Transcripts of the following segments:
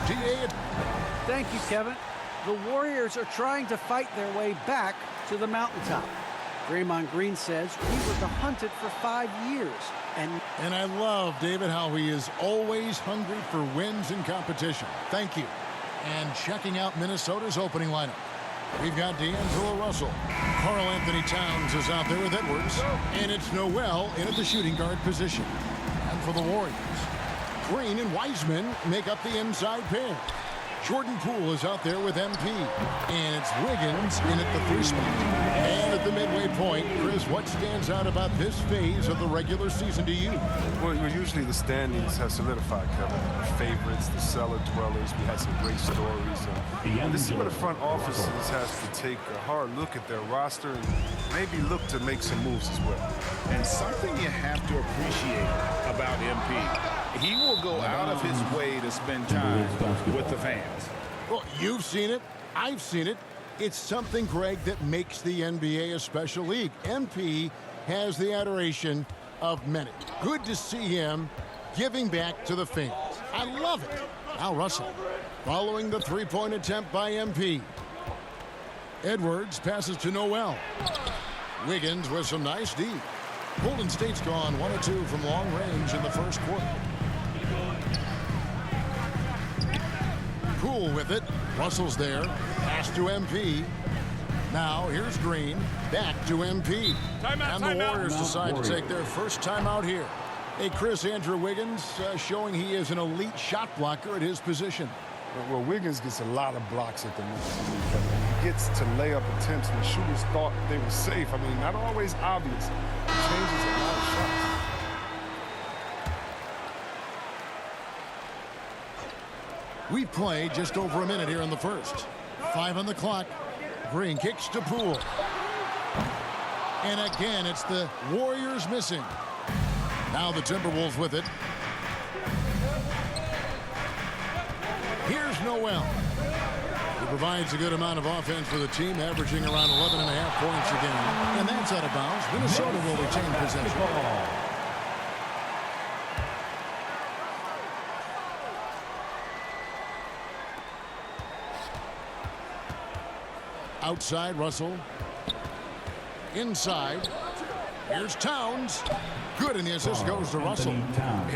GA. Thank you, Kevin. The Warriors are trying to fight their way back to the mountaintop. Draymond Green says he was hunted for 5 years. And I love, David, how he is always hungry for wins in competition. Thank you. And checking out Minnesota's opening lineup. We've got D'Angelo Russell. Karl Anthony Towns is out there with Edwards. And it's Noel in at the shooting guard position. And for the Warriors, Green and Wiseman make up the inside pair. Jordan Poole is out there with MP. And it's Wiggins in at the 3 spot. And at the midway point, Chris, what stands out about this phase of the regular season to you? Well, usually the standings have solidified, Kevin. The favorites, the cellar dwellers. We had some great stories. And this is where the front offices has to take a hard look at their roster and maybe look to make some moves as well. And something you have to appreciate about MP. He will go out of his way to spend time with the fans. Well, you've seen it. I've seen it. It's something, Greg, that makes the NBA a special league. MP has the adoration of many. Good to see him giving back to the fans. I love it. Now Russell, following the three-point attempt by MP. Edwards passes to Noel. Wiggins with some nice D. Golden State's gone 1 of 2 from long range in the first quarter. Poole with it. Russell's there. Pass to MP. Now here's Green. Back to MP. And the Warriors decide to take their first timeout here. Hey, Chris, Andrew Wiggins showing he is an elite shot blocker at his position. Well, Wiggins gets a lot of blocks at the moment. He gets to layup attempts when shooters thought they were safe. I mean, not always obvious. It changes a lot of shots. We play just over a minute here in the first. 5 on the clock. Green kicks to Poole. And again, it's the Warriors missing. Now the Timberwolves with it. Here's Noel. He provides a good amount of offense for the team, averaging around 11.5 points a game. And that's out of bounds. Minnesota will retain possession. Outside, Russell. Inside. Here's Towns. Good, and the assist goes to Russell.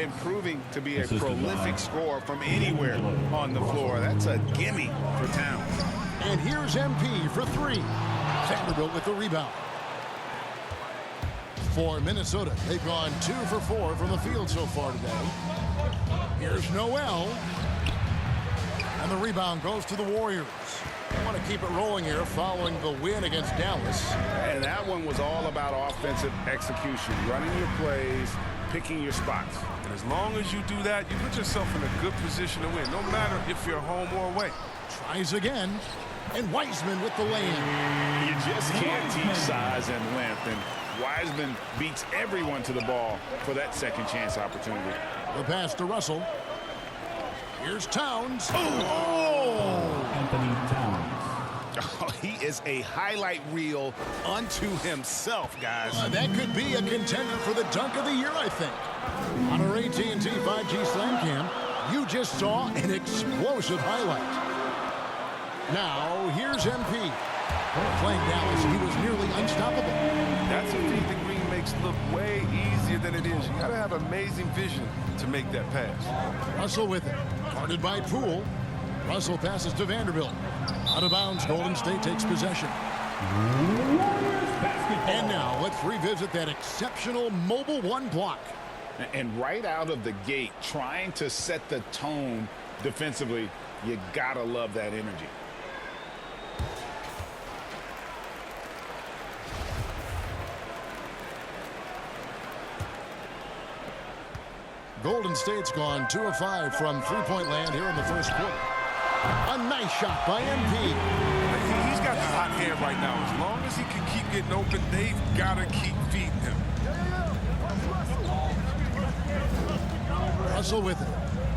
Improving to be a prolific scorer from anywhere on the floor. That's a gimme for Towns. And here's MP for 3. Vanderbilt with the rebound. For Minnesota, they've gone 2 for 4 from the field so far today. Here's Noel. And the rebound goes to the Warriors. They want to keep it rolling here following the win against Dallas. And that one was all about offensive execution, running your plays, picking your spots. And as long as you do that, you put yourself in a good position to win, no matter if you're home or away. Tries again. And Wiseman with the lay-in. You just can't teach size and length, and Wiseman beats everyone to the ball for that second chance opportunity. The pass to Russell. Here's Towns. Oh! Anthony Towns. Oh, he is a highlight reel unto himself, guys. That could be a contender for the dunk of the year, I think. On our AT&T 5G Slam Cam, you just saw an explosive highlight. Now, here's MP. Playing Dallas, he was nearly unstoppable. That's a feat that Green makes look way easier than it is. You got to have amazing vision to make that pass. Russell with it. Guarded by Poole. Russell passes to Vanderbilt. Out of bounds, Golden State takes possession. And now let's revisit that exceptional mobile 1 block. And right out of the gate, trying to set the tone defensively, you gotta love that energy. Golden State's gone 2 of 5 from three-point land here in the first quarter. A nice shot by MP. He's got the hot hand right now. As long as he can keep getting open, they've got to keep feeding him. Russell with it.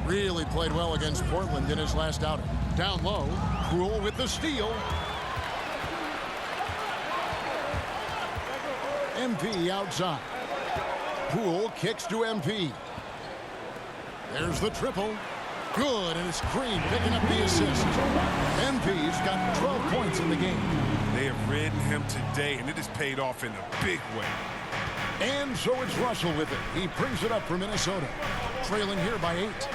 Really played well against Portland in his last outing. Down low, Poole with the steal. MP outside. Poole kicks to MP. There's the triple. Good, and it's Green picking up the assist. MP's got 12 points in the game. They have ridden him today, and it has paid off in a big way. And so it's Russell with it. He brings it up for Minnesota. Trailing here by 8.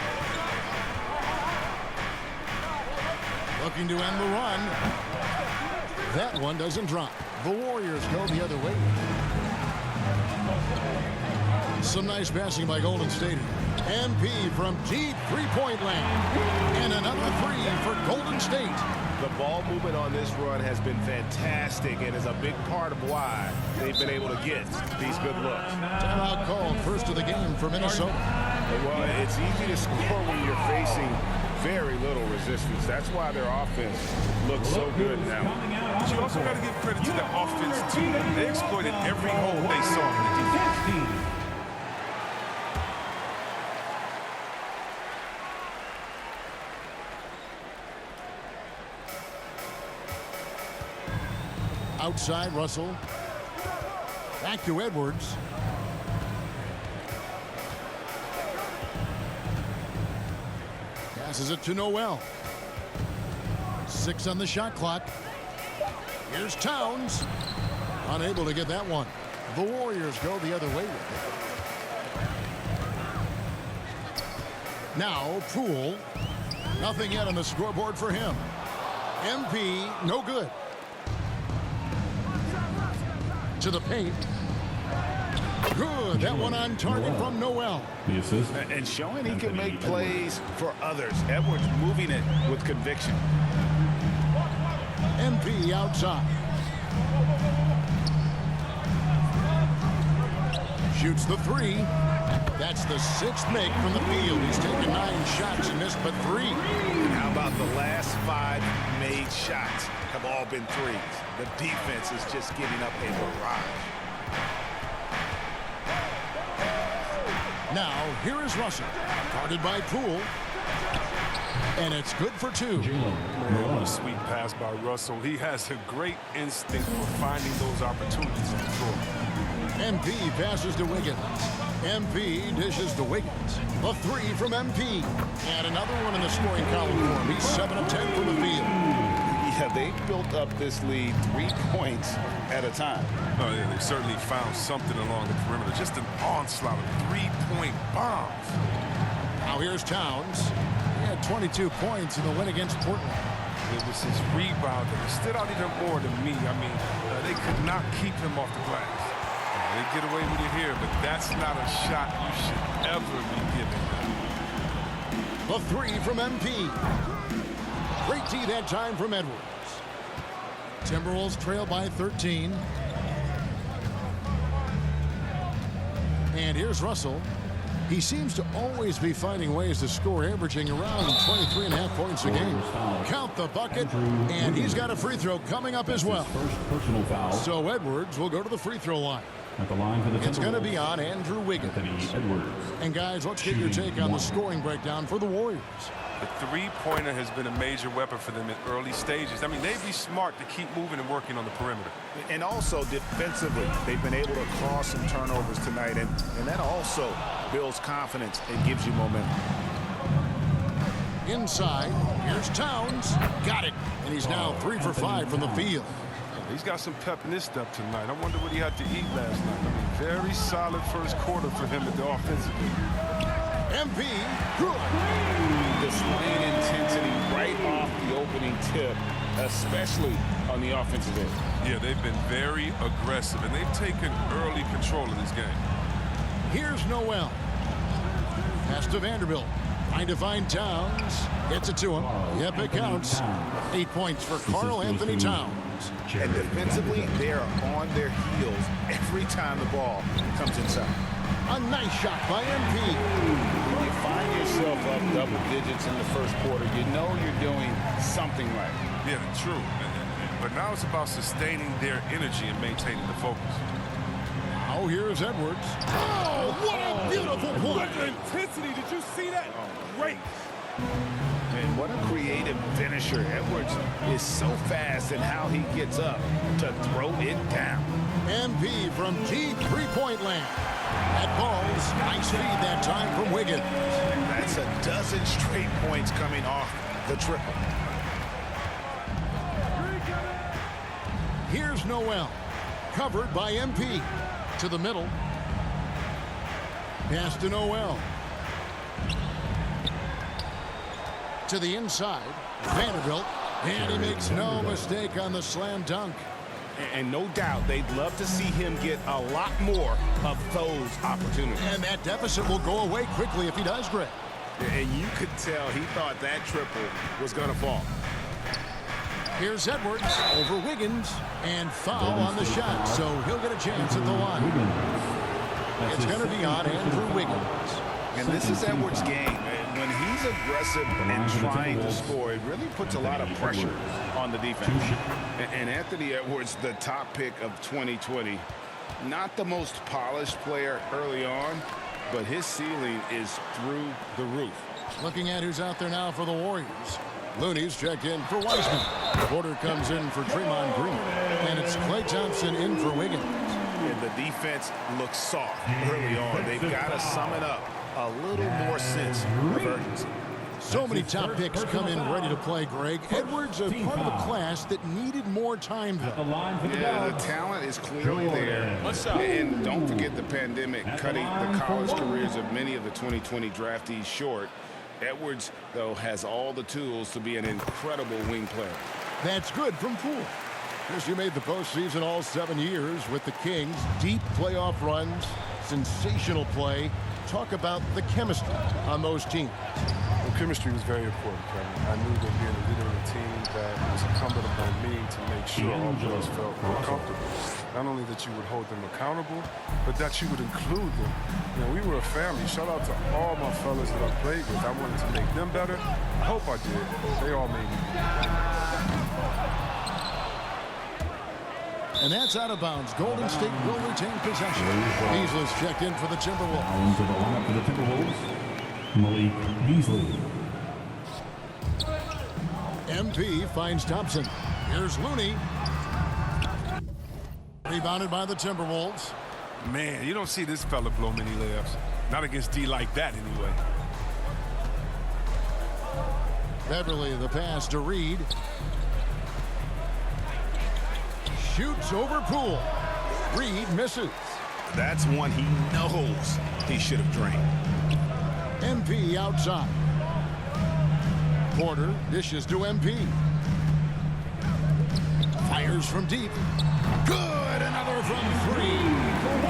Looking to end the run. That one doesn't drop. The Warriors go the other way. Some nice passing by Golden State. MP from deep three-point land. And another three for Golden State. The ball movement on this run has been fantastic and is a big part of why they've been able to get these good looks. Timeout called, first of the game for Minnesota. Well, it's easy to score when you're facing very little resistance. That's why their offense looks so good now. But you also got to give credit to the offense, too. They exploited every hole they saw in the defense. Outside, Russell. Back to Edwards. Passes it to Noel. 6 on the shot clock. Here's Towns. Unable to get that one. The Warriors go the other way with it. Now, Poole. Nothing yet on the scoreboard for him. MP, no good. To the paint. Good. That one on target from Noel. The assist. And showing he can make plays for others. Edwards moving it with conviction. MP outside. Shoots the three. That's the 6th make from the field. He's taken 9 shots and missed but 3. And how about the last 5 made shots have all been threes? The defense is just giving up a barrage. Now, here is Russell. Guarded by Poole. And it's good for 2. What a sweet pass by Russell. He has a great instinct for finding those opportunities on the floor. MP passes to Wiggins. MP dishes to Wiggins. A 3 from MP. And another one in the scoring column for him. He's 7 of 10 from the field. Yeah, they built up this lead 3 points at a time. Oh, yeah, they certainly found something along the perimeter. Just an onslaught of 3-point bombs. Now here's Towns. He had 22 points in the win against Portland. It was his rebound that stood out even more to me. I mean, they could not keep him off the glass. They get away with it here, but that's not a shot you should ever be giving them. The 3 from MP. Great tee that time from Edwards. Timberwolves trail by 13. And here's Russell. He seems to always be finding ways to score, averaging around 23.5 points a game. Count the bucket, and he's got a free throw coming up as well. First personal foul. So Edwards will go to the free throw line. At the line for the It's going to be on Andrew Wiggins. Edwards. And guys, let's get your take on the scoring breakdown for the Warriors. The three-pointer has been a major weapon for them in early stages. I mean, they'd be smart to keep moving and working on the perimeter. And also defensively, they've been able to cause some turnovers tonight, and that also builds confidence and gives you momentum. Inside, here's Towns. Got it. And he's now 3 for 5 from the field. He's got some pep in his step tonight. I wonder what he had to eat last night. I mean, very solid first quarter for him at the offensive end. MP, good. Displaying intensity right off the opening tip, especially on the offensive end. Yeah, they've been very aggressive, and they've taken early control of this game. Here's Noel. Pass to Vanderbilt. Trying to find Towns. Gets it to him. Yep, it counts. 8 points for Karl Anthony Towns. And defensively, they are on their heels every time the ball comes inside. A nice shot by MP. When you find yourself up double digits in the first quarter, you know you're doing something right. Yeah, true. But now it's about sustaining their energy and maintaining the focus. Now here's Edwards. Oh, what a beautiful play. Intensity. Did you see that? Great. And what a creative finisher. Edwards is so fast in how he gets up to throw it down. MP from deep three-point land. That ball's nice feed that time from Wiggins. That's a dozen straight points coming off the triple. Here's Noel, covered by MP. To the middle. Pass to Noel. To the inside. Vanderbilt. And he makes no mistake on the slam dunk. And no doubt they'd love to see him get a lot more of those opportunities. And that deficit will go away quickly if he does, Greg. And you could tell he thought that triple was going to fall. Here's Edwards over Wiggins. And foul on the shot, so he'll get a chance at the line. It's going to be on Andrew Wiggins. And this is Edwards' game. When he's aggressive and trying to score, it really puts a lot of pressure on the defense. And Anthony Edwards, the top pick of 2020, not the most polished player early on, but his ceiling is through the roof. Looking at who's out there now for the Warriors. Looney's checked in for Wiseman. Porter comes in for Draymond Green. And it's Klay Thompson in for Wiggins. And the defense looks soft early on. They've got to sum it up a little more sense of urgency. So many top picks come in ready to play, Greg. Edwards is part of a class that needed more time, though. Yeah, the talent is clearly there. And don't forget the pandemic cutting the college careers of many of the 2020 draftees short. Edwards, though, has all the tools to be an incredible wing player. That's good from Poole. He made the postseason all 7 years with the Kings. Deep playoff runs, sensational play. Talk about the chemistry on those teams. Well, chemistry was very important, Kevin. I knew that being a leader of the team, that it was incumbent upon me to make sure all of us felt comfortable. Not only that you would hold them accountable, but that you would include them. You know, we were a family. Shout out to all my fellas that I played with. I wanted to make them better. I hope I did. They all made me better. And that's out of bounds. Golden State will retain possession. Beasley's checked in for the Timberwolves. Into the lineup for the Timberwolves, Malik Beasley. MP finds Thompson. Here's Looney. Rebounded by the Timberwolves. Man, you don't see this fella blow many layups. Not against D like that, anyway. Beverly, the pass to Reed. Shoots over Poole. Reed misses. That's one he knows he should have drained. MP outside. Porter dishes to MP. Fires from deep. Good, another from three.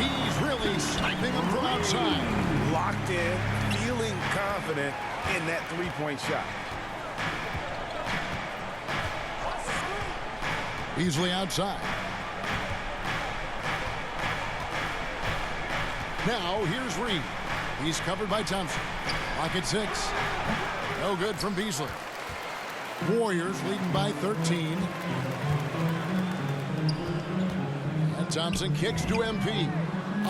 He's really sniping them from outside. Locked in, feeling confident in that three-point shot. Beasley outside. Now here's Reed. He's covered by Thompson. Lock at 6. No good from Beasley. Warriors leading by 13. And Thompson kicks to MP.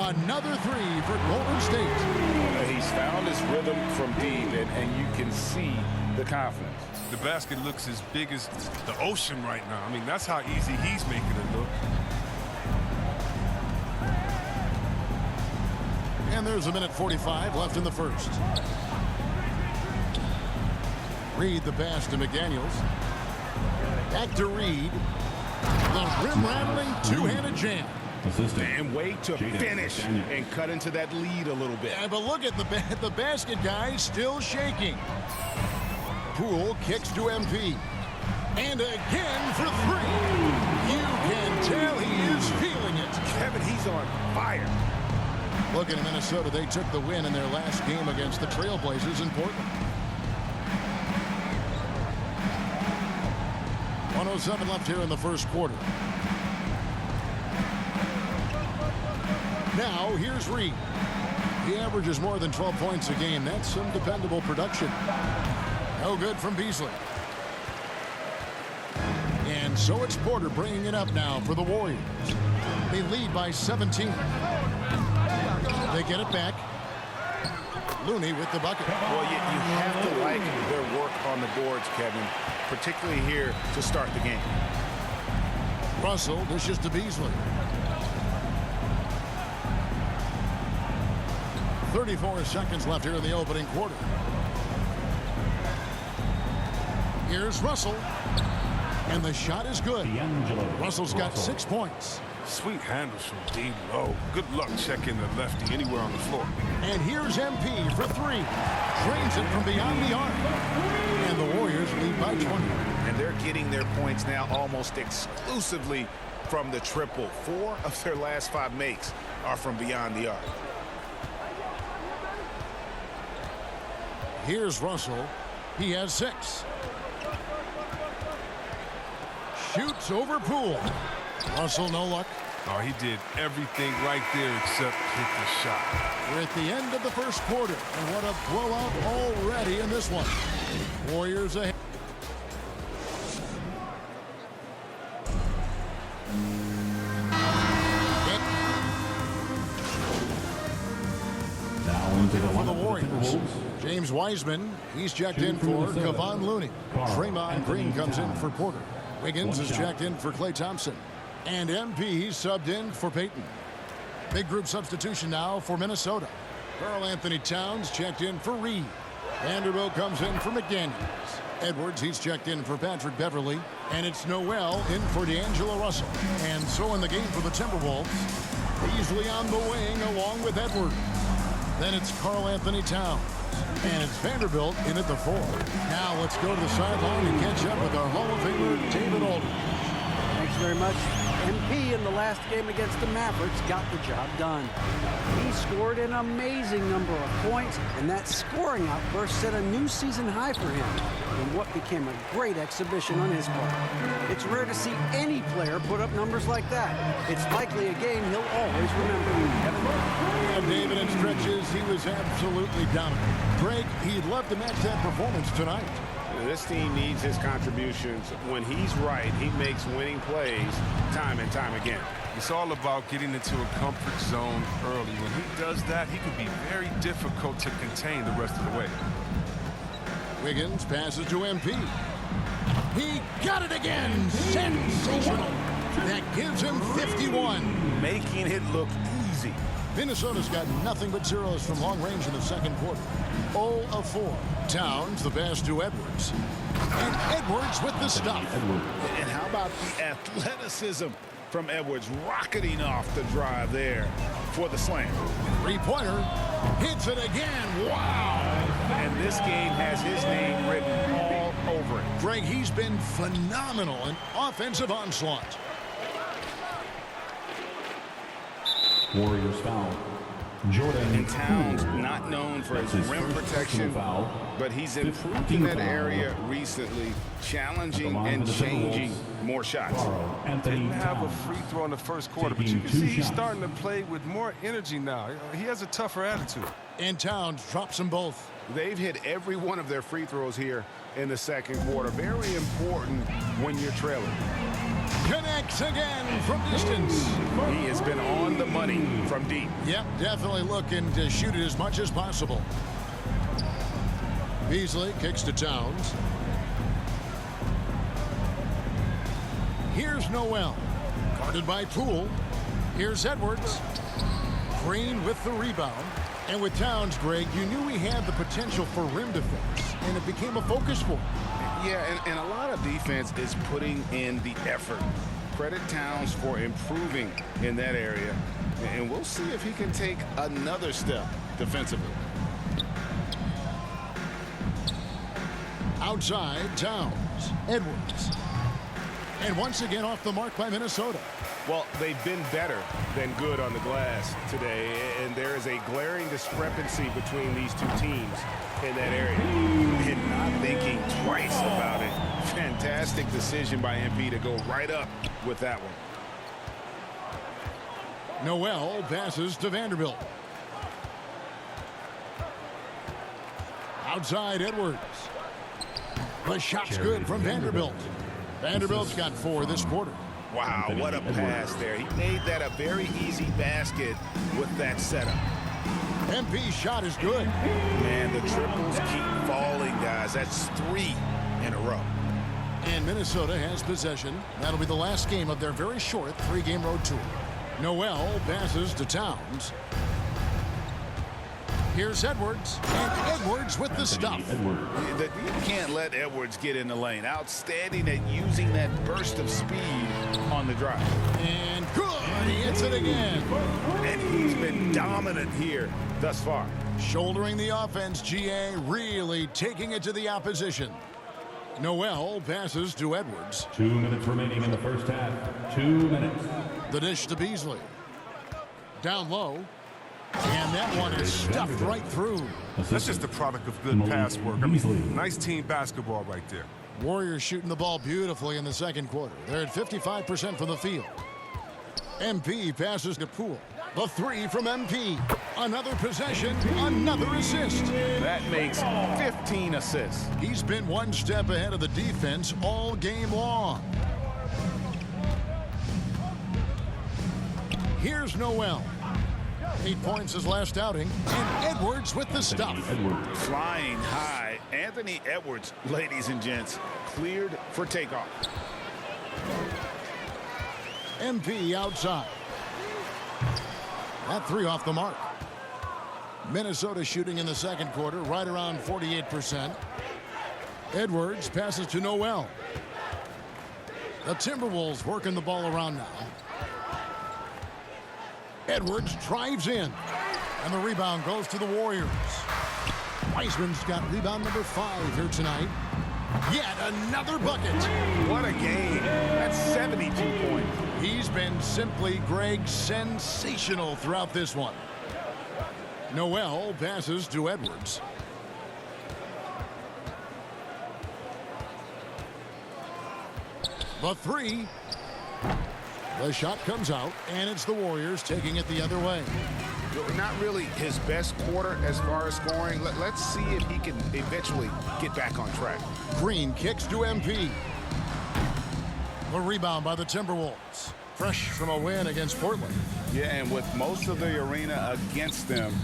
Another three for Golden State. He's found his rhythm from deep, and you can see the confidence. The basket looks as big as the ocean right now. I mean, that's how easy he's making it look. And there's 1:45 left in the first. Reed the pass to McDaniels. Back to Reed. The rim-rattling two-handed jam. And way to finish and cut into that lead a little bit. Yeah, but look at the basket guy still shaking. Poole kicks to MP. And again for three. You can tell he is feeling it. Kevin, he's on fire. Looking at Minnesota, they took the win in their last game against the Trailblazers in Portland. 1:07 left here in the first quarter. Now, here's Reed. He averages more than 12 points a game. That's some dependable production. No good from Beasley. And so it's Porter bringing it up now for the Warriors. They lead by 17. They get it back. Looney with the bucket. Well, you have to like their work on the boards, Kevin, particularly here to start the game. Russell dishes to Beasley. 34 seconds left here in the opening quarter. Here's Russell. And the shot is good. Russell's got 6 points. Sweet handles from D low. Good luck checking the lefty anywhere on the floor. And here's MP for 3. Drains it from beyond the arc. And the Warriors lead by 20. And they're getting their points now almost exclusively from the triple. 4 of their last 5 makes are from beyond the arc. Here's Russell. He has 6. Shoots over Poole. Russell, no luck. Oh, he did everything right there except hit the shot. We're at the end of the first quarter. And what a blowout already in this one. Warriors ahead. For the Warriors, James Wiseman, he's checked in for Kevon Looney. Draymond Green comes in for Porter. Wiggins is checked in for Klay Thompson. And MP subbed in for Payton. Big group substitution now for Minnesota. Karl Anthony Towns checked in for Reed. Vanderbilt comes in for McDaniels. Edwards, he's checked in for Patrick Beverly. And it's Noel in for D'Angelo Russell. And so in the game for the Timberwolves, Beasley on the wing along with Edwards. Then it's Karl Anthony Towns. And it's Vanderbilt in at the 4. Now let's go to the sideline and catch up with our Hall of Famer, David Aldridge. Thanks very much. MP in the last game against the Mavericks got the job done. He scored an amazing number of points, and that scoring outburst set a new season high for him in what became a great exhibition on his part. It's rare to see any player put up numbers like that. It's likely a game he'll always remember. And David, in stretches, he was absolutely dominant. Greg, he'd love to match that performance tonight. This team needs his contributions. When he's right, he makes winning plays time and time again. It's all about getting into a comfort zone early. When he does that, he can be very difficult to contain the rest of the way. Wiggins passes to MP. He got it again. Sensational. That gives him 51. Making it look easy. Minnesota's got nothing but zeros from long range in the second quarter. 0 of 4. Towns the pass to Edwards. And Edwards with the stuff. And how about the athleticism from Edwards rocketing off the drive there for the slam. 3-pointer. Hits it again. Wow. And this game has his name written all over it. Greg, he's been phenomenal in offensive onslaught. Warriors foul. Jordan. And Towns not known for his rim protection, but he's improved in that area recently, challenging and changing more shots. Didn't have a free throw in the first quarter, but you can see he's starting to play with more energy now. He has a tougher attitude. And Towns drops them both. They've hit every one of their free throws here in the second quarter. Very important when you're trailing. Connects again from distance. He has been on the money from deep. Yep, definitely looking to shoot it as much as possible. Beasley kicks to Towns. Here's Noel. Guarded by Poole. Here's Edwards. Green with the rebound. And with Towns, Greg, you knew he had the potential for rim defense, and it became a focus for him. Yeah, and a lot of defense is putting in the effort. Credit Towns for improving in that area, and we'll see if he can take another step defensively. Outside, Towns. Edwards. And once again off the mark by Minnesota. Well, they've been better than good on the glass today, and there is a glaring discrepancy between these two teams in that area. And not thinking twice about it. Fantastic decision by MP to go right up with that one. Noel passes to Vanderbilt. Outside, Edwards. The shot's good from Vanderbilt. Vanderbilt's got 4 this quarter. Wow, what a pass there. He made that a very easy basket with that setup. MP's shot is good. Man, the triples keep falling, guys. That's 3 in a row. And Minnesota has possession. That'll be the last game of their very short 3-game road tour. Noel passes to Towns. Here's Edwards, and Edwards with the stuff. You can't let Edwards get in the lane. Outstanding at using that burst of speed on the drive. And good, he hits it again. And he's been dominant here thus far. Shouldering the offense, GA really taking it to the opposition. Noel passes to Edwards. 2 minutes remaining in the first half. 2 minutes. The dish to Beasley. Down low. And that one is stuffed right through. That's just the product of good pass work. I mean, nice team basketball right there. Warriors shooting the ball beautifully in the second quarter. They're at 55% from the field. MP passes to Poole. The 3 from MP. Another possession, another assist. That makes 15 assists. He's been one step ahead of the defense all game long. Here's Noel. 8 points his last outing. And Edwards with the stuff. Flying high. Anthony Edwards, ladies and gents, cleared for takeoff. MP outside. That 3 off the mark. Minnesota shooting in the second quarter right around 48%. Edwards passes to Noel. The Timberwolves working the ball around now. Edwards drives in. And the rebound goes to the Warriors. Wiseman's got rebound number 5 here tonight. Yet another bucket. What a game. That's 72 points. He's been simply, Greg, sensational throughout this one. Noel passes to Edwards. The 3. The shot comes out, and it's the Warriors taking it the other way. Not really his best quarter as far as scoring. Let's see if he can eventually get back on track. Green kicks to MP. The rebound by the Timberwolves. Fresh from a win against Portland. Yeah, and with most of the arena against them,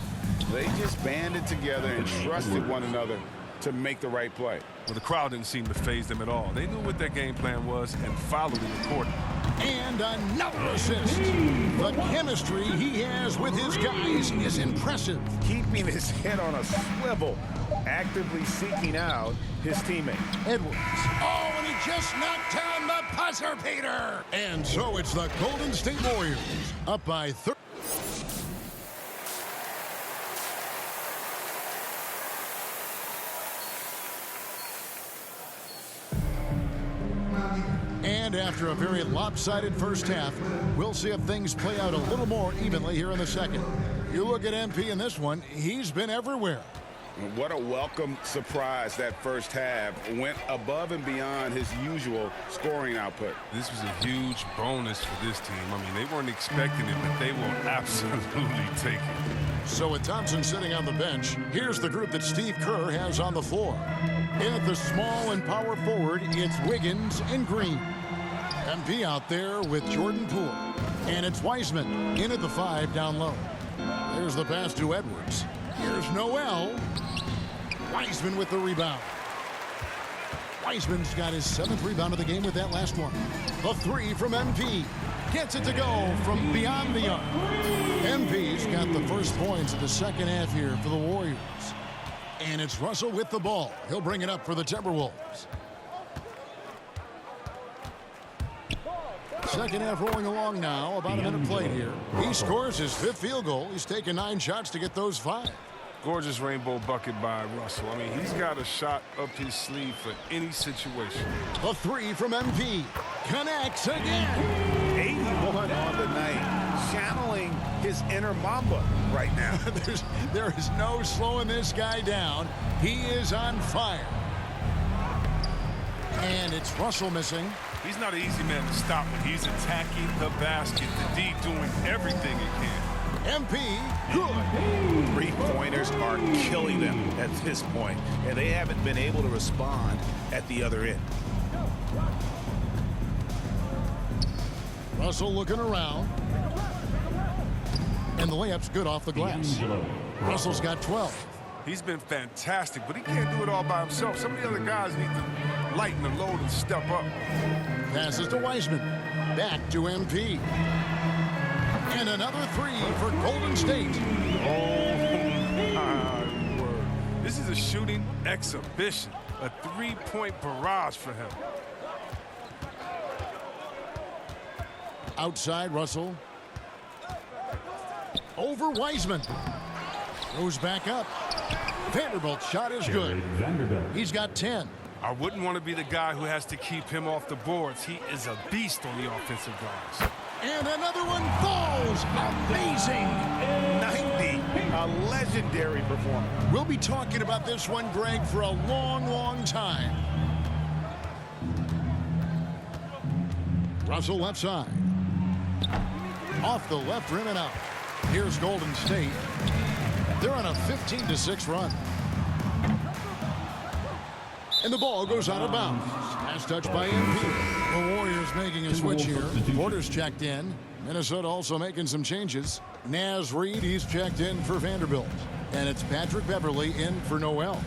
they just banded together and trusted one another to make the right play. Well, the crowd didn't seem to faze them at all. They knew what their game plan was and followed it accordingly. And another assist. The chemistry he has with his guys is impressive. Keeping his head on a swivel, actively seeking out his teammate. Edwards. Oh, and he just knocked down the buzzer beater. And so it's the Golden State Warriors up by 30. And after a very lopsided first half, we'll see if things play out a little more evenly here in the second. You look at MP in this one, he's been everywhere. What a welcome surprise that first half. Went above and beyond his usual scoring output. This was a huge bonus for this team. I mean, they weren't expecting it, but they will absolutely take it. So with Thompson sitting on the bench, here's the group that Steve Kerr has on the floor. In at the small and power forward, it's Wiggins and Green. MP out there with Jordan Poole. And it's Wiseman in at the 5 down low. There's the pass to Edwards. Here's Noel. Wiseman with the rebound. Wiseman's got his 7th rebound of the game with that last one. The 3 from MP. Gets it to go from beyond the arc. MP's got the first points of the second half here for the Warriors. And it's Russell with the ball. He'll bring it up for the Timberwolves. Second half rolling along now. About a minute played here. He scores his 5th field goal. He's taken 9 shots to get those 5. Gorgeous rainbow bucket by Russell. I mean, he's got a shot up his sleeve for any situation. The 3 from MP. Connects again. 81 on the night. Channeling his inner Mamba right now. There is no slowing this guy down. He is on fire. And it's Russell missing. He's not an easy man to stop when he's attacking the basket. The D doing everything he can. MP, good. 3-pointers are killing them at this point, and they haven't been able to respond at the other end. Russell looking around. And the layup's good off the glass. Russell's got 12. He's been fantastic, but he can't do it all by himself. Some of the other guys need to lighten the load and step up. Passes to Wiseman. Back to MP. And another three for Golden State. Oh, my word. This is a shooting exhibition. A three-point barrage for him. Outside Russell. Over Wiseman. Goes back up. Vanderbilt's shot is good. He's got 10. I wouldn't want to be the guy who has to keep him off the boards. He is a beast on the offensive glass. And another one falls. Amazing. 90, a legendary performance. We'll be talking about this one, Greg, for a long, long time. Russell left side. Off the left rim and out. Here's Golden State. They're on a 15-6 run. And the ball goes out of bounds. Pass touch by MP. The Warriors making a switch here. Porter's checked in. Minnesota also making some changes. Naz Reid, he's checked in for Vanderbilt. And it's Patrick Beverly in for Noel.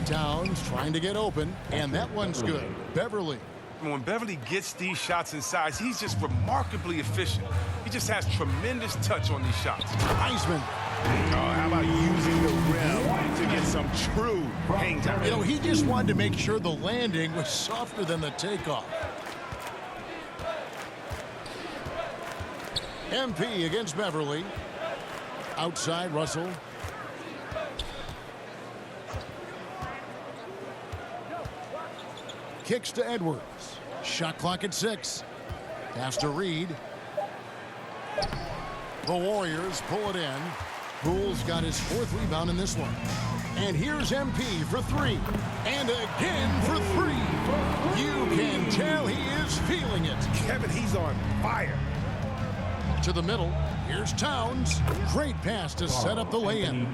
Towns trying to get open, and that one's good. Beverly. When Beverly gets these shots inside, he's just remarkably efficient. He just has tremendous touch on these shots. Wiseman. Oh, how about using the rim to get some true hang time? You know, he just wanted to make sure the landing was softer than the takeoff. MP against Beverly. Outside Russell. Kicks to Edwards. Shot clock at 6. Pass to Reid. The Warriors pull it in. Poole's got his 4th rebound in this one. And here's MP for 3. And again for 3. You can tell he is feeling it. Kevin, he's on fire. To the middle. Here's Towns. Great pass to set up the lay-in.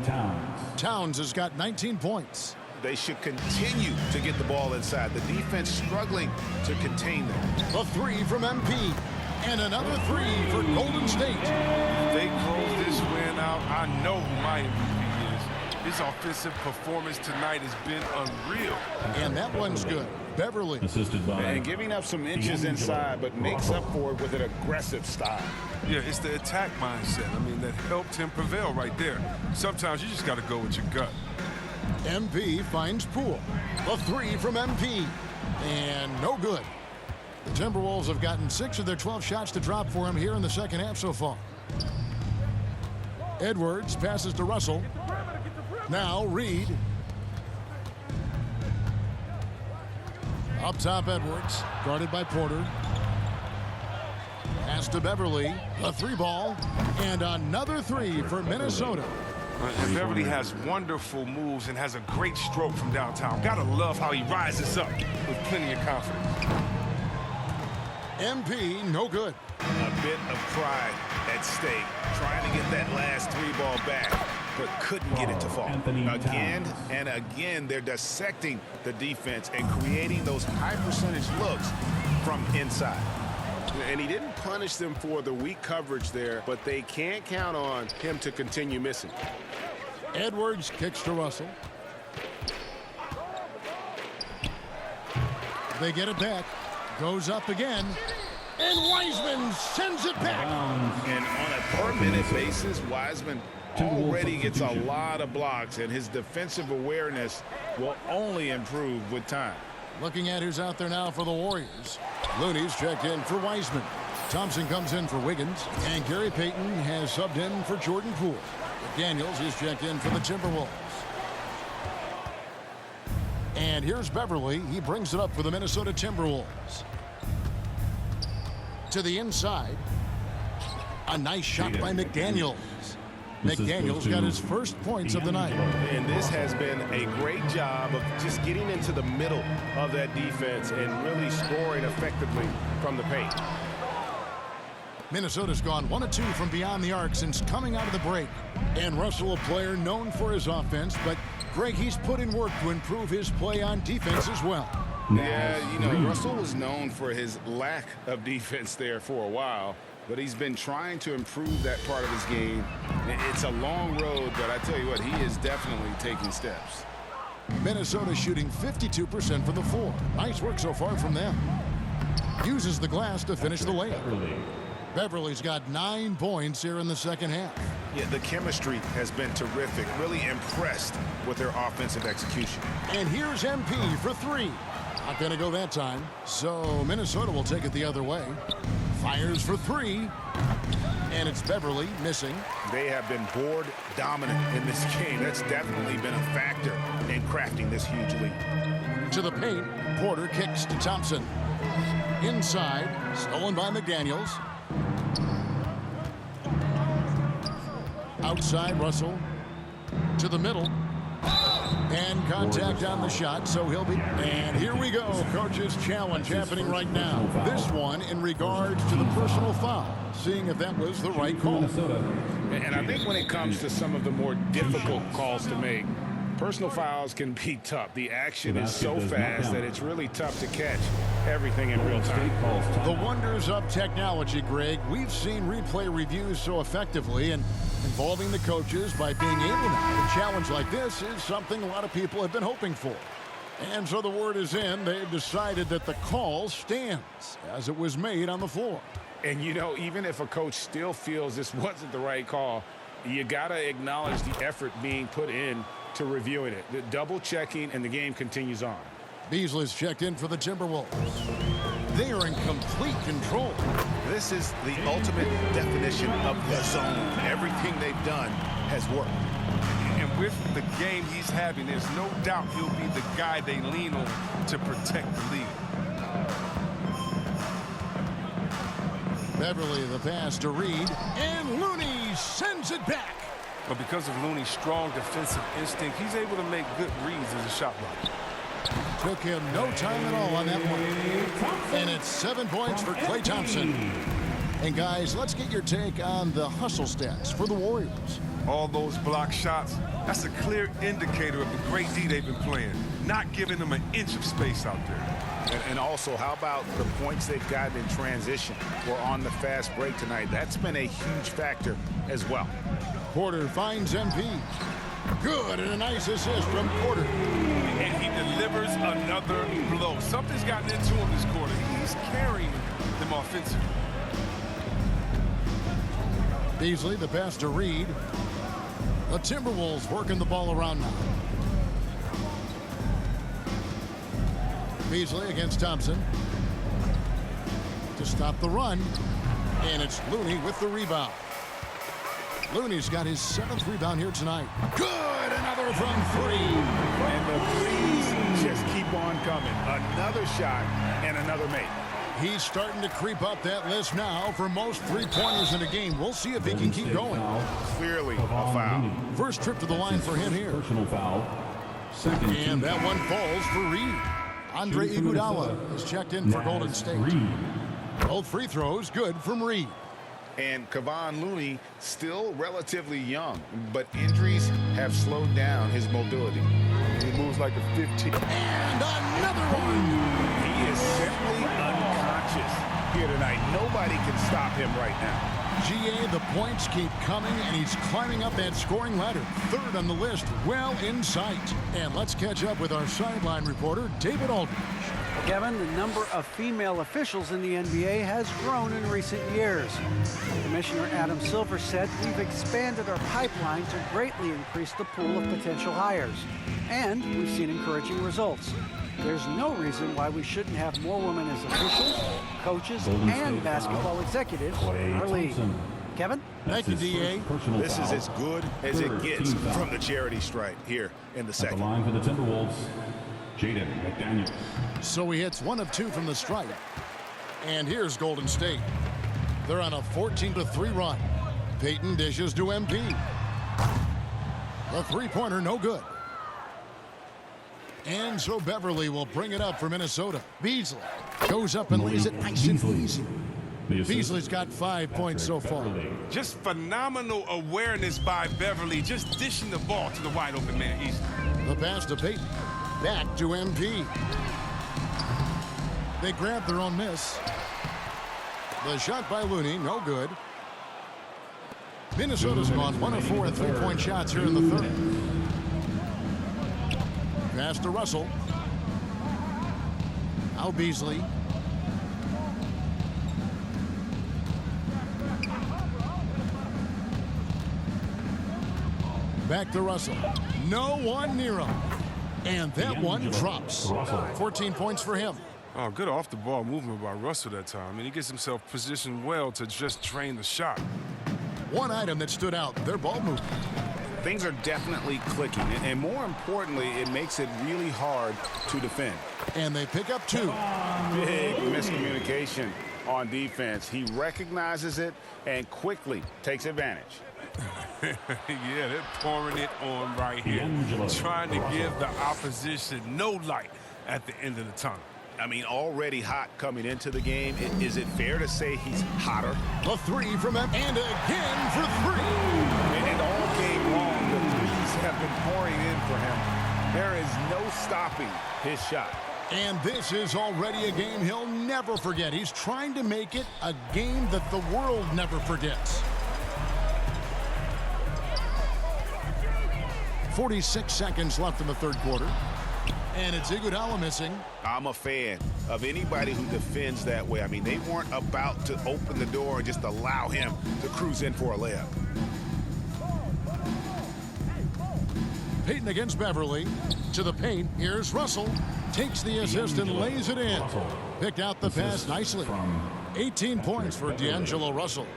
Towns has got 19 points. They should continue to get the ball inside. The defense struggling to contain them. The 3 from MP. And another 3 for Golden State. If they close this win out, I know who my MVP is. His offensive performance tonight has been unreal. And that one's good. Beverly. Assisted by And giving up some inches inside, but makes up for it with an aggressive style. Yeah, it's the attack mindset. I mean, that helped him prevail right there. Sometimes you just got to go with your gut. MP finds Poole. The 3 from MP. And no good. The Timberwolves have gotten 6 of their 12 shots to drop for him here in the second half so far. Edwards passes to Russell. Now Reid. Up top Edwards. Guarded by Porter. Pass to Beverly. A 3-ball. And another 3 for Minnesota. And Beverly has wonderful moves and has a great stroke from downtown. Gotta love how he rises up with plenty of confidence. MP, no good. A bit of pride at stake, trying to get that last 3-ball back, but couldn't get it to fall. Again and again, they're dissecting the defense and creating those high-percentage looks from inside. And he didn't punish them for the weak coverage there, but they can't count on him to continue missing. Edwards kicks to Russell. They get it back. Goes up again. And Wiseman sends it back. And on a per-minute basis, Wiseman already gets a lot of blocks, and his defensive awareness will only improve with time. Looking at who's out there now for the Warriors. Looney's checked in for Wiseman. Thompson comes in for Wiggins. And Gary Payton has subbed in for Jordan Poole. Daniels is checked in for the Timberwolves. And here's Beverly. He brings it up for the Minnesota Timberwolves. To the inside. A nice shot by McDaniels. McDaniels got his first points of the night. And this has been a great job of just getting into the middle of that defense and really scoring effectively from the paint. Minnesota's gone 1 of 2 from beyond the arc since coming out of the break. And Russell, a player known for his offense, but Greg, he's put in work to improve his play on defense as well. Yeah, you know, Russell was known for his lack of defense there for a while. but he's been trying to improve that part of his game. It's a long road, but I tell you what, he is definitely taking steps. Minnesota shooting 52% from the floor. Nice work so far from them. Uses the glass to finish the layup. Beverly's got 9 points here in the second half. Yeah, the chemistry has been terrific. Really impressed with their offensive execution. And here's MP for 3. Not going to go that time. So Minnesota will take it the other way. Fires for 3. And it's Beverly missing. They have been board dominant in this game. That's definitely been a factor in crafting this huge lead. To the paint. Porter kicks to Thompson. Inside. Stolen by McDaniels. Outside, Russell. To the middle. And contact on the shot, so he'll be... And here we go. Coach's challenge happening right now. This one in regards to the personal foul. Seeing if that was the right call. And I think when it comes to some of the more difficult calls to make, personal fouls can be tough. The action is so fast that it's really tough to catch everything in real time. The wonders of technology, Greg. We've seen replay reviews so effectively, and involving the coaches by being able now to challenge like this is something a lot of people have been hoping for. And so the word is in. They've decided that the call stands as it was made on the floor. And, you know, even if a coach still feels this wasn't the right call, you got to acknowledge the effort being put in to reviewing it. The double checking, and the game continues on. Beasley's checked in for the Timberwolves. They are in complete control. This is the ultimate definition of the zone. Everything they've done has worked. And with the game he's having, there's no doubt he'll be the guy they lean on to protect the lead. Beverly the pass to Reed, and Looney sends it back. But because of Looney's strong defensive instinct, he's able to make good reads as a shot blocker. Took him no time at all on that one. And it's 7 points for Klay Thompson. And guys, let's get your take on the hustle stats for the Warriors. All those block shots, that's a clear indicator of the great D they've been playing, not giving them an inch of space out there. And also, how about the points they've gotten in transition or on the fast break tonight? That's been a huge factor as well. Porter finds MP. Good, and a nice assist from Porter. And he delivers another blow. Something's gotten into him this quarter. He's carrying them offensively. Beasley, the pass to Reed. The Timberwolves working the ball around now. Beasley against Thompson. To stop the run. And it's Looney with the rebound. Looney's got his 7th rebound here tonight. Good! Another from 3. And the threes just keep on coming. Another shot and another make. He's starting to creep up that list now for most 3-pointers in a game. We'll see if he can keep going. Clearly a foul. First trip to the line for him here. Personal foul. Second. And that one falls for Reed. Andre Iguodala is checked in for Golden State. Both free throws good from Reed. And Kevon Looney still relatively young, but injuries have slowed down his mobility. He moves like a 15. And another one. He is simply unconscious here tonight. Nobody can stop him right now. GA, the points keep coming, and he's climbing up that scoring ladder. 3rd on the list, well in sight. And let's catch up with our sideline reporter, David Aldridge. Kevin, the number of female officials in the NBA has grown in recent years. Commissioner Adam Silver said we've expanded our pipeline to greatly increase the pool of potential hires. And we've seen encouraging results. There's no reason why we shouldn't have more women as officials, coaches, and basketball executives in our league. Kevin? Thank you, DA. This is as good as it gets from the charity stripe here in the second. The line for the Timberwolves, Jaden McDaniels. So he hits 1 of 2 from the stripe. And here's Golden State. They're on a 14-3 run. Peyton dishes to MP. The 3-pointer no good. And so Beverly will bring it up for Minnesota. Beasley goes up and lays it nice and easy. Beasley's got 5 points so far. Just phenomenal awareness by Beverly, just dishing the ball to the wide open man easily. The pass to Peyton. Back to MP. They grab their own miss. The shot by Looney, no good. Minnesota's gone 1 of 4 at three-point shots here in the third. Pass to Russell. Now Beasley. Back to Russell. No one near him. And that one drops. 14 points for him. Oh, good off-the-ball movement by Russell that time. I mean, he gets himself positioned well to just drain the shot. One item that stood out, their ball movement. Things are definitely clicking, and more importantly, it makes it really hard to defend. And they pick up 2. Big miscommunication on defense. He recognizes it and quickly takes advantage. Yeah, they're pouring it on right here. Trying to give the opposition no light at the end of the tunnel. I mean, already hot coming into the game. Is it fair to say he's hotter? A 3 from him, and again for 3. And all game long, the threes have been pouring in for him. There is no stopping his shot. And this is already a game he'll never forget. He's trying to make it a game that the world never forgets. 46 seconds left in the third quarter. And it's Iguodala missing. I'm a fan of anybody who defends that way. I mean, they weren't about to open the door and just allow him to cruise in for a layup. Payton against Beverly. To the paint. Here's Russell. Takes the assist and lays it in. Picked out the pass nicely. 18 points for D'Angelo Russell.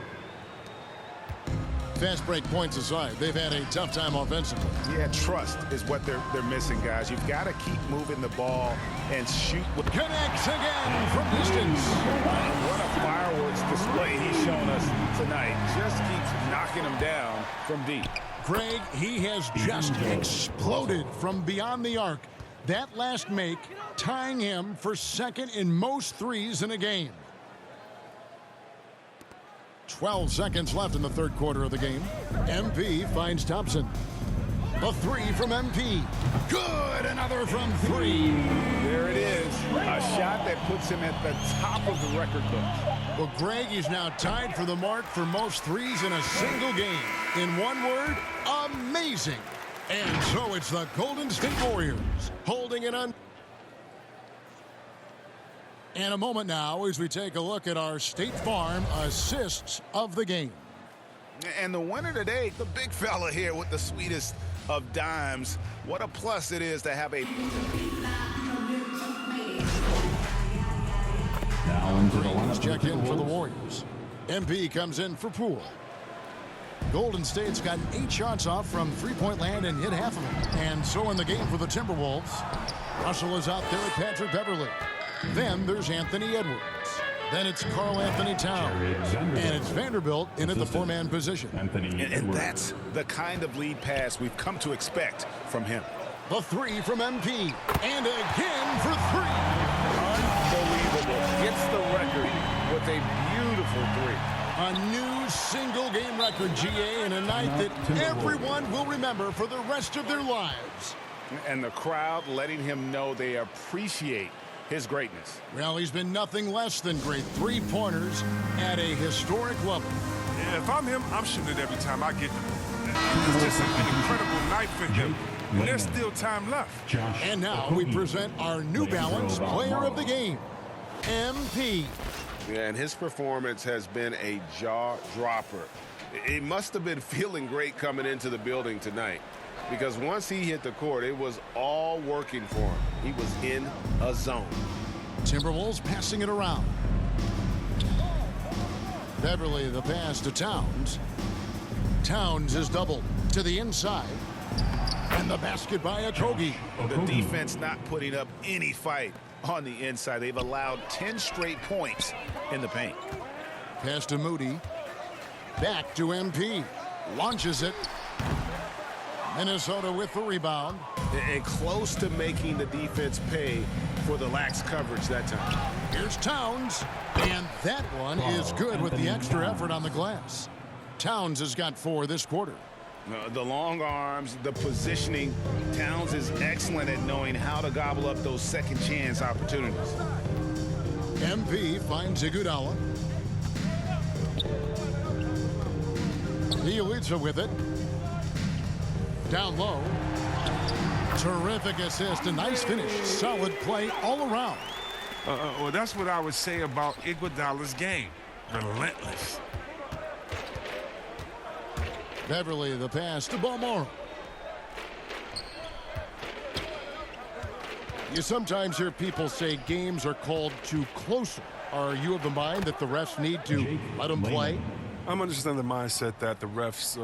Fast break points aside, they've had a tough time offensively. Yeah, trust is what they're missing, guys. You've got to keep moving the ball and shoot. Connects again from distance. What a fireworks display he's shown us tonight. Just keeps knocking them down from deep. Greg, he has just exploded from beyond the arc. That last make tying him for second in most threes in a game. 12 seconds left in the third quarter of the game. MP finds Thompson. A 3 from MP. Good, another from 3. There it is. A shot that puts him at the top of the record books. Well, Greg is now tied for the mark for most threes in a single game. In one word, amazing. And so it's the Golden State Warriors holding it on. And a moment now as we take a look at our State Farm assists of the game. And the winner today, the big fella here with the sweetest of dimes. What a plus it is to have a... Now into the Let's lineup check in for the Warriors. MP comes in for Poole. Golden State's got 8 shots off from three-point land and hit half of it. And so in the game for the Timberwolves, Russell is out there with Patrick Beverly. Then there's Anthony Edwards. Then it's Karl Anthony Towns. And it's Vanderbilt in at the 4-man position. And that's the kind of lead pass we've come to expect from him. The 3 from MP. And again for 3. Unbelievable. Gets the record with a beautiful 3. A new single-game record, GA, in a night that everyone will remember for the rest of their lives. And the crowd letting him know they appreciate his greatness. Well, he's been nothing less than great. 3-pointers at a historic level. Yeah, if I'm him, I'm shooting it every time I get them. It's just an incredible night for him. And there's still time left. And now we present our New Balance Player of the Game, MP. Yeah, and his performance has been a jaw-dropper. He must have been feeling great coming into the building tonight, because once he hit the court, it was all working for him. He was in a zone. Timberwolves passing it around. Beverly the pass to Towns. Towns is doubled to the inside. And the basket by Okogie. The defense not putting up any fight on the inside. They've allowed 10 straight points in the paint. Pass to Moody. Back to MP. Launches it. Minnesota with the rebound. And close to making the defense pay for the lax coverage that time. Here's Towns. And that one is good with the extra effort on the glass. Towns has got 4 this quarter. The long arms, the positioning. Towns is excellent at knowing how to gobble up those second chance opportunities. MP finds Iguodala. Bielitsa with it. Down low. Terrific assist. A nice finish. Solid play all around. Well, that's what I would say about Iguodala's game. Relentless. Beverly, the pass to Balmoro. You sometimes hear people say games are called too closer. Are you of the mind that the refs need to let them play? I'm understanding the mindset that the refs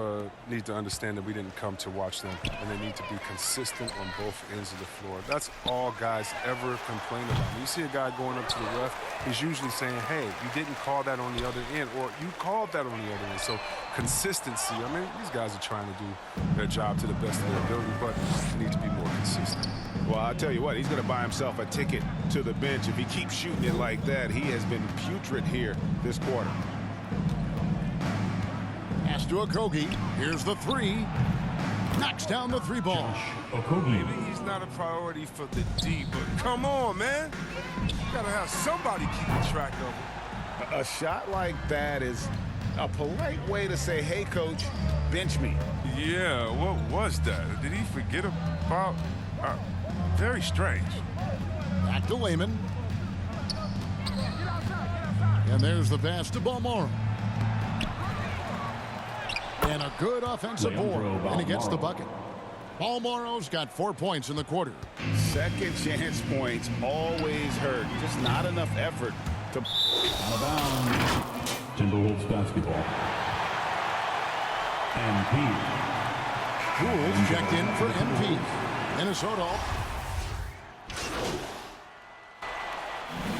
need to understand that we didn't come to watch them, and they need to be consistent on both ends of the floor. That's all guys ever complain about. When you see a guy going up to the ref, he's usually saying, hey, you didn't call that on the other end, or you called that on the other end. So consistency, I mean, these guys are trying to do their job to the best of their ability, but they need to be more consistent. Well, I'll tell you what, he's going to buy himself a ticket to the bench. If he keeps shooting it like that, he has been putrid here this quarter. Pass to Okogie. Here's the three. Knocks down the three ball. Maybe he's not a priority for the D, but come on, man. You got to have somebody keeping track of it. A shot like that is a polite way to say, hey, coach, bench me. Yeah, what was that? Did he forget about... very strange. Back to Lehman. And there's the pass to Balmoro. And a good offensive board. And he gets the bucket. Balmoro's got 4 points in the quarter. Second chance points always hurt. Just not enough effort to... Out of bounds. Timberwolves basketball. MP. Jules checked in for MP. Minnesota.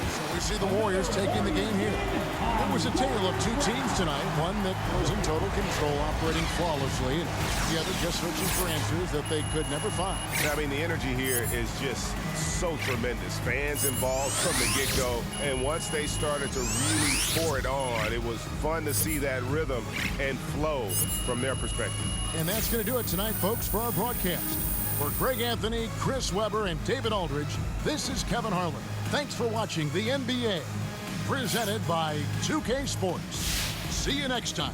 So we see the Warriors taking the game here. It was a tale of two teams tonight. One that was in total control, operating flawlessly, and the other just searching for answers that they could never find. I mean, the energy here is just so tremendous. Fans involved from the get-go, and once they started to really pour it on, it was fun to see that rhythm and flow from their perspective. And that's going to do it tonight, folks, for our broadcast. For Greg Anthony, Chris Webber, and David Aldridge, this is Kevin Harlan. Thanks for watching the NBA, presented by 2K Sports. See you next time.